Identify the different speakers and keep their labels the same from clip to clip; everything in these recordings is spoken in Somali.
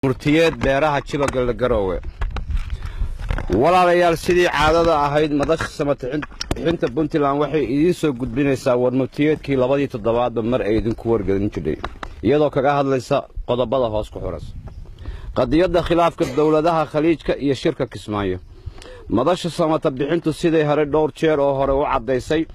Speaker 1: murtiyeed beeraha Chibagal la Garowe walaalayaal sidii caadada ahayd madasha samatixinta Puntland waxay idin soo gudbinaysaa war murtiyeedkii 27 mar ay idinku wargelin jiray iyadoo kaga hadlaysa qodobada hoos ku xuras qadiyada khilaafka dawladaha khaliijka iyo shirka Kismaayo madasha samatixintu sidii hore dhowr jeer oo hore u cadeysay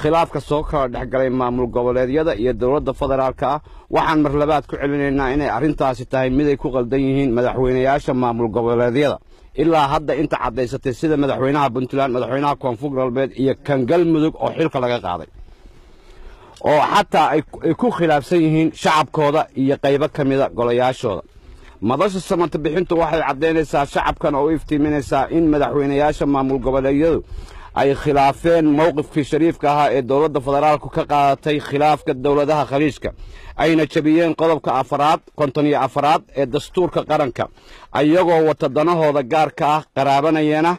Speaker 1: khilaafka soo kala dhaxgalay maamul goboleedyada iyo dawladda federaalka ah waxaan mar labaad ku celinaynaa inay arintaasi tahay mid ay ku qaldan yihiin madaxweynayaasha maamul goboleedyada ilaa hadda inta cadeysatay sida madaxweynaha Puntland madaxweynaha Koonfur Galbeed iyo kan Galmudug oo xilka laga qaaday oo xataa ay ku khilaafsan yihiin shacabkooda iyo qaybo kamida golayaashooda madasha samatixintu waxay cadeynaysaa shacabkan oo iftiiminaysaa in madaxweynayaasha maamul goboleedyadu ay khilaafeen mowqifkii shariifka ahaa ee dawladda federaalku ka qaadatay khilaafka dawladaha khaliijka ayna jabiyeen qodobka 54 ee dastuurka qaranka ayagoo watadanahooda gaarka ah qaraabanayana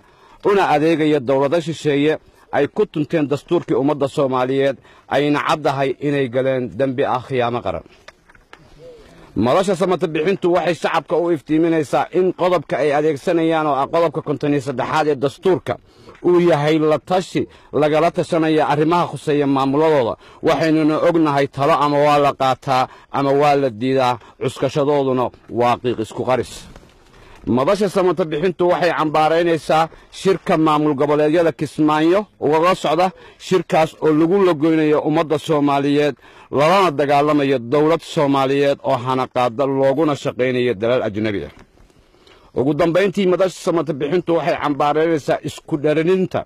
Speaker 1: una adeegaya dawlada shisheeye ay ku tunteen dastuurkii ummadda Soomaaliyeed ayna caddahay inay galeen dambi ah khiyaamo qaran madasha samatixintu waxay shacabka u iftiiminaysaa in qodobka ay adeegsanayaan oo qodobka 53 ee dastuurka uu yahay la tashi lagala tashanaya arrimaha khuseeya maamuladooda waxaynu ognahay talo ama waa la qaataa ama waa la diidaa cuskashadooduna waa qiiq isku qaris madasha samatixintu waxay cambaaraynaysaa shirka maamul goboleedyada Kismaayo uga socda shirkaas oo lagu lagoynayo ummadda Soomaaliyeed lana dagaalamayo dawlad Soomaaliyeed oo hanaqaada looguna shaqeynayo dalal ajnabi ah ugu dambeyntii madasha samatixintu waxay cambaaraynaysaa isku dharaninta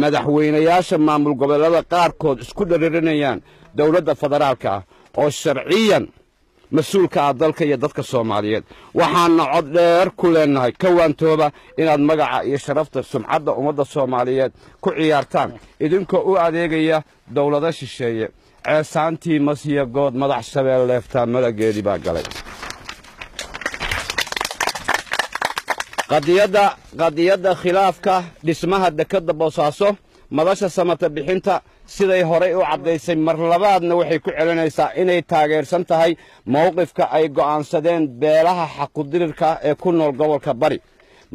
Speaker 1: madaxweynayaasha maamul goboleedyada qaarkood isku dhararinayaan dawladda federaalka ah oo sharciyan مسؤولك عدالك يا دتك الصوماليات وحنا عدل كلنا كوانتوبة إن المجا يشرفت سمعة ومدة الصوماليات كعيارتان إذن كأو عديجية دولة داش الشيء عسانتي مسيا جود مدح السبيل لفتان ملا جدي بعجلة قضية خلافك اسمها الدكتور بوساسو madasha samatixinta siday hore u cadeysay mar labaadna waxay ku celinaysaa inay taageersan tahay mowqifka ay go'aansadeen beelaha xaquudirirka ee ku nool gobolka bari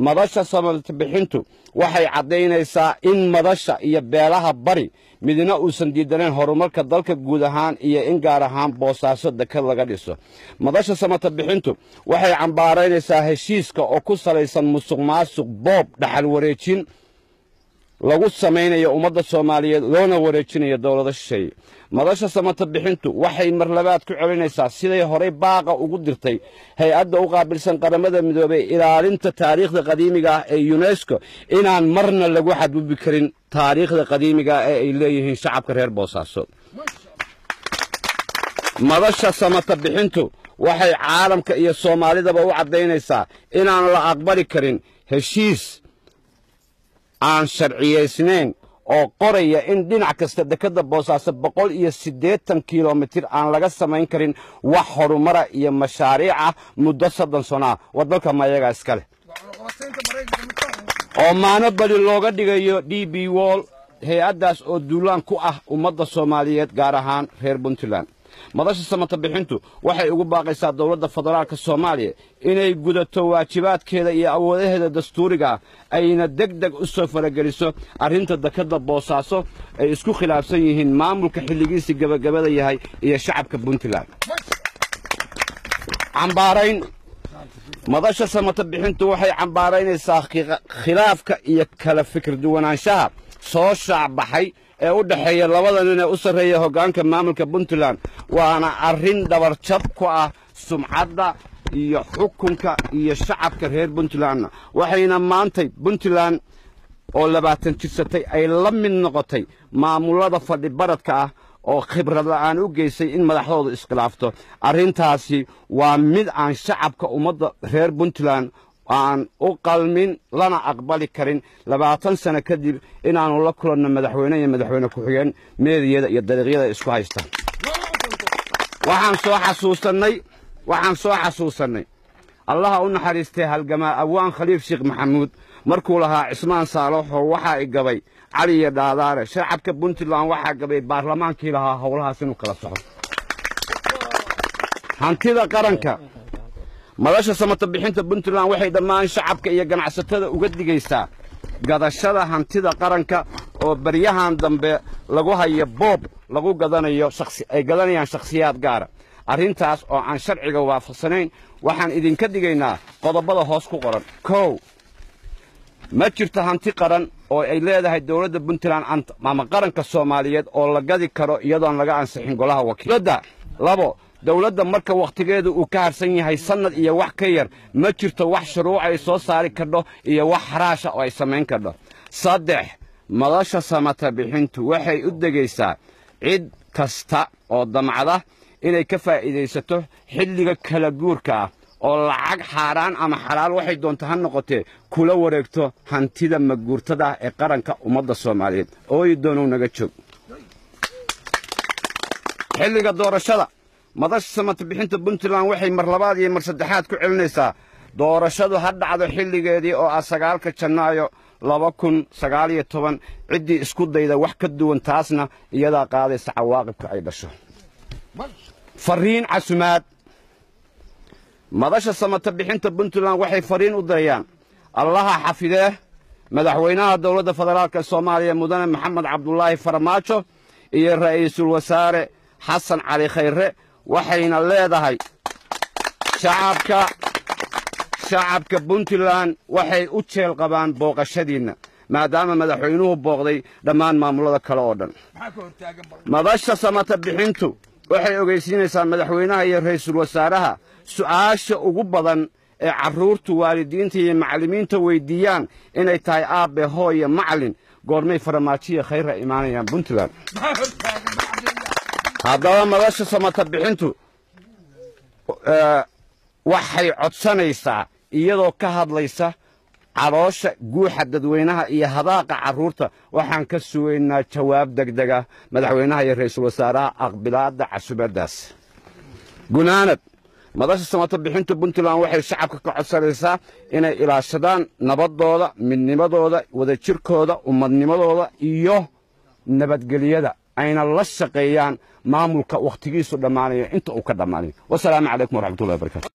Speaker 1: madasha samatixintu waxay cadeynaysaa in madasha iyo beelaha bari midna uusan diidaneen horumarka dalka guud ahaan iyo in gaar ahaan boosaaso dekad laga dhiso madasha samatixintu waxay cambaaraynaysaa heshiiska oo ku salaysan musuqmaasuq boob dhaxal wareejin lagu sameeyo ummadda Soomaaliyeed loona wareejinayo dawladda shisheeye madasha samatixintu waxay mar labaad ku celinaysaa siday hore baaqa ugu dirtay hay'adda u qaabilsan qaramada midoobay ilaalinta taariikhda qadiimiga ah ee UNESCO inaan marna lagu xadgudbi karin taariikhda qadiimiga ah ee ay leeyihiin shacabka reer Boosaaso madasha samatixintu waxay caalamka iyo Soomaalidaba u cadeynaysaa inaan la aqbali karin heshiis aan sharciyeysnayn oo qoraya in dhinac kasta dekada Boosaaso 180 kiiloomitir aan laga samayn karin wax horumar iyo mashaariic ah muddo 7 sano wadalka mayaga iska leh oo maana bali looga dhigayo DB Wall hay'adaas oo duulaan ku ah ummadda Soomaaliyeed gaar ahaan reer Puntland madasha samatixintu waxay ugu baaqaysaa dawladda federaalka Soomaaliya inay gudato waajibaadkeeda iyo awoodaheeda dastuuriga ayna degdeg u soo farageliso arinta dekada Boosaaso ay isku khilaafsan yihiin maamulka xilligiisa gabagabada yahay iyo shacabka Puntland cambaarayn madasha samatixintu waxay cambaaraynaysaa khilaafka iyo kala fikir duwanaanshaha soo shacbaxay ee u dhaxeeya labada nin ee u sareeya hoggaanka maamulka Puntland waana arin dabar jab ku ah sumcadda iyo xukunka iyo shacabka reer Puntland waxayna maantay Puntland oo 20 jirsatay ay la mid noqotay maamulada fadhi baradka ah oo khibrad la'aan u geysay in madaxdoodu iskhilaafto arintaasi waa mid aan shacabka ummadda reer Puntland aan u qalmin lana aqbali karin 20 sano kadib inaanu la kulanno madaxweyne ku xigeen meediyada iyo dariiqyada isku haysta waxaan soo xasuusanay Allah u naxariistay halgamaa Awaan Khaliif Sheekh Maxamuud markuu lahaa Cismaan Saalaxo waxa ay gabay Cali iyo Daadaare shacabka Puntland waxa gabay baarlamaankii lahaa howlahaas inuu kala soco hantida qaranka madasha samata bixinta puntland waxay dhammaan shacabka iyo ganacsatada uga digaysaa gadashada hantida qaranka oo baryahan dambe lagu hayo boob lagu gadanayo ay gadanayaan shakhsiyaad gaara arrintaas oo aan sharciga waafaqsanayn waxaan idinka digaynaa qodobada hoos ku qoran kow ma jirto hanti qaran oo ay leedahay dawladda puntland ama qaranka soomaaliyeed oo la gadi karo iyadoon laga ansixin golaha wakiilada labo dawladda marka wakhtigeedu uu ka harsan yahay sannad iyo wax ka yar ma jirto wax shuruuc ay soo saari kardho iyo wax xaraasha oo ay samayn kardho saddex madasha samata bixintu waxay u degaysaa cid kasta oo damcada inay ka faa'iidaysato xilliga kala guurka ah oo lacag xaaraan ama xalaal waxay doonto ha noqotee kula wareegto hantida maguurtada ee qaranka ummadda soomaaliyeed ooy doonow naga joog xilliga doorashada madasha samata bixinta puntland waxay mar labaad iyo mar saddexaad ku celinaysaa doorashadu ha dhacdo xilligeedii oo ah 9 Janaayo 2019 ciddii isku dayda wax ka duwan taasna iyadaa qaadaysa cawaaqibka ay dhasho fariin casumaad madasha samata bixinta puntland waxay fariin u dirayaan allaha xafidee madaxweynaha dawladda federaalka Soomaaliya mudane maxamed cabdullaahi farmaajo iyo ra'iisul wasaare xasan cali khayre waxayna leedahay shacabka puntland waxay u jeel qabaan booqashadiina maadaama madaxweynuhu booqday dhammaan maamulada kale oo dhan madasha samata bixintu waxay ogeysiinaysaa madaxweynaha iyo ra'iisul wasaaraha su'aasha ugu badan ee carruurtu waalidiinta iyo macallimiinta weydiiyaan inay tahay aabe hooyo macallin goormay farmaajiya khayra imaanayaan puntland haddaba madasha samata bixintu waxay codsanaysaa iyadoo ka hadlaysa caloosha guuxa dadweynaha iyo hadaaqa carruurta waxaan ka sugaynaa jawaab degdega madaxweynaha iyo ra'iisul wasaaraha aqbilaadda casuumadaas gunaanad madasha samata bixinta puntland waxay shacabka ka codsanaysaa inay ilaashadaan nabadooda midnimadooda wadajirkooda ummadnimadooda iyo nabadgelyada ayna la shaqeeyaan maamulka wakhtigiisu dhammaanayo inta uu ka dhammaanayo wasalaamu calaykum waraxmatullahi wabarakatu